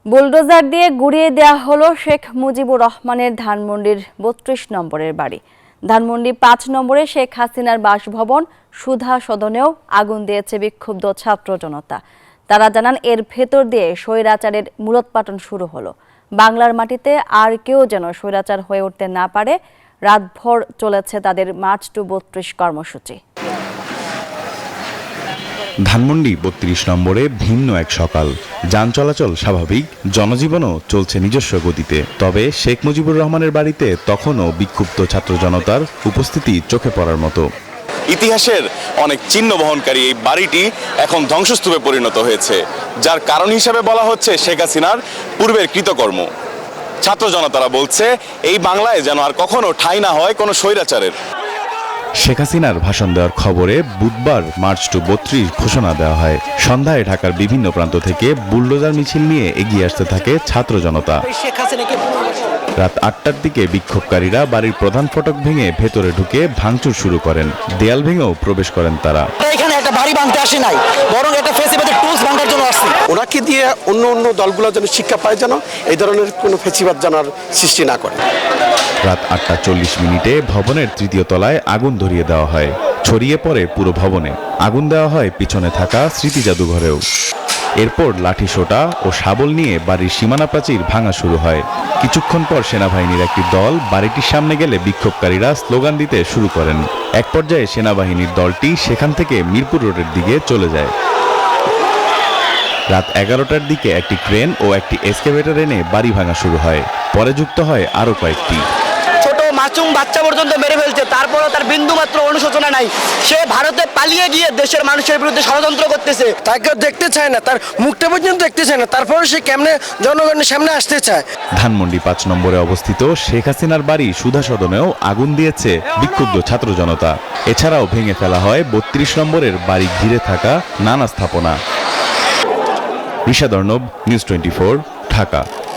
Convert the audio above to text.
Bulldozer দিয়ে গুড়িয়ে দেওয়া হলো শেখ মুজিবুর রহমানের ধানমন্ডির ৩২ নম্বরের বাড়ি। ধানমন্ডি ৫ নম্বরে শেখ হাসিনার বাসভবন সুধা সদনেও আগুন দিয়েছে বিক্ষুব্ধ ছাত্র জনতা। তারা জানান, এর ভেতর দিয়ে স্বৈরাচারের মূলোৎপাটন শুরু হলো। বাংলার মাটিতে আর কেউ যেন স্বৈরাচার হয়ে উঠতে না পারে। রাতভর চলেছে তাদের মার্চ টু ৩২ কর্মসূচি। ধানমন্ডি ৩২ নম্বরে ভিন্ন এক সকাল। যান চলাচল স্বাভাবিক, জনজীবনও চলছে নিজস্ব গতিতে। তবে শেখ মুজিবুর রহমানের বাড়িতে তখনও বিক্ষুব্ধ ছাত্র জনতার উপস্থিতি চোখে পড়ার মতো। ইতিহাসের অনেক চিহ্ন বহনকারী এই বাড়িটি এখন ধ্বংসস্তূপে পরিণত হয়েছে, যার কারণ হিসেবে বলা হচ্ছে শেখ হাসিনার পূর্বের কৃতকর্ম। ছাত্র জনতারা বলছে, এই বাংলায় যেন আর কখনো ঠাঁই না হয় কোনো স্বৈরাচারের। শেখ হাসিনার ভাষণ দেওয়ার খবরে বুধবার মার্চ টু ৩২ ঘোষণা দেওয়া হয়। সন্ধ্যায় ঢাকার বিভিন্ন প্রান্ত থেকে বুলডোজার মিছিল নিয়ে এগিয়ে আসতে থাকে ছাত্র জনতা। রাত ৮টার দিকে বিক্ষোভকারীরা বাড়ির প্রধান ফটক ভেঙে ভেতরে ঢুকে ভাঙচুর শুরু করেন। দেয়াল ভেঙেও প্রবেশ করেন তারা। এখানে একটা বাড়ি ভাঙতে আসে নাই, বরং একটা ফেসিবাদের টুলস ভাঙার জন্য আসছে। ওনাকে দিয়ে অন্য দলগুলো যেন শিক্ষা পায়, যেন এই ধরনের কোনো ফেসিবাদ জানার সৃষ্টি না করে। রাত ৮টা ৪০ ভবনের ৩য় তলায় আগুন ধরিয়ে দেওয়া হয়। ছড়িয়ে পড়ে পুরো ভবনে। আগুন দেওয়া হয় পিছনে থাকা স্মৃতি জাদুঘরেও। এরপর লাঠি সোটা ও শাবল নিয়ে বাড়ির সীমানা প্রাচীর ভাঙা শুরু হয়। কিছুক্ষণ পর সেনাবাহিনীর একটি দল বাড়িটির সামনে গেলে বিক্ষোভকারীরা স্লোগান দিতে শুরু করেন। এক পর্যায়ে সেনাবাহিনীর দলটি সেখান থেকে মিরপুর রোডের দিকে চলে যায়। রাত 11টার দিকে একটি ক্রেন ও একটি এক্সকেভেটর এনে বাড়ি ভাঙা শুরু হয়। পরে যুক্ত হয় আরও কয়েকটি। ছোট মাসুম বাচ্চা পর্যন্ত মেরে ফেলছে, তারপরও তার বিন্দুমাত্র অনুশোচনা নাই। সে ভারতে পালিয়ে গিয়ে দেশের মানুষের বিরুদ্ধে ষড়যন্ত্র করতেছে। তাকে দেখতে চায় না, তার মুখটা পর্যন্ত দেখতে চায় না, তারপরে সে কেমনে জনগণের সামনে আসতে চায়। ধানমন্ডি ৫ নম্বরে অবস্থিত শেখ হাসিনার বাড়ি সুধা সদনেও আগুন দিয়েছে বিক্ষুব্ধ ছাত্র জনতা। এছাড়াও ভেঙে ফেলা হয় ৩২ নম্বরের বাড়ি ঘিরে থাকা নানা স্থাপনা। ঋষাদ অর্ণব, নিউজ 24, ঢাকা।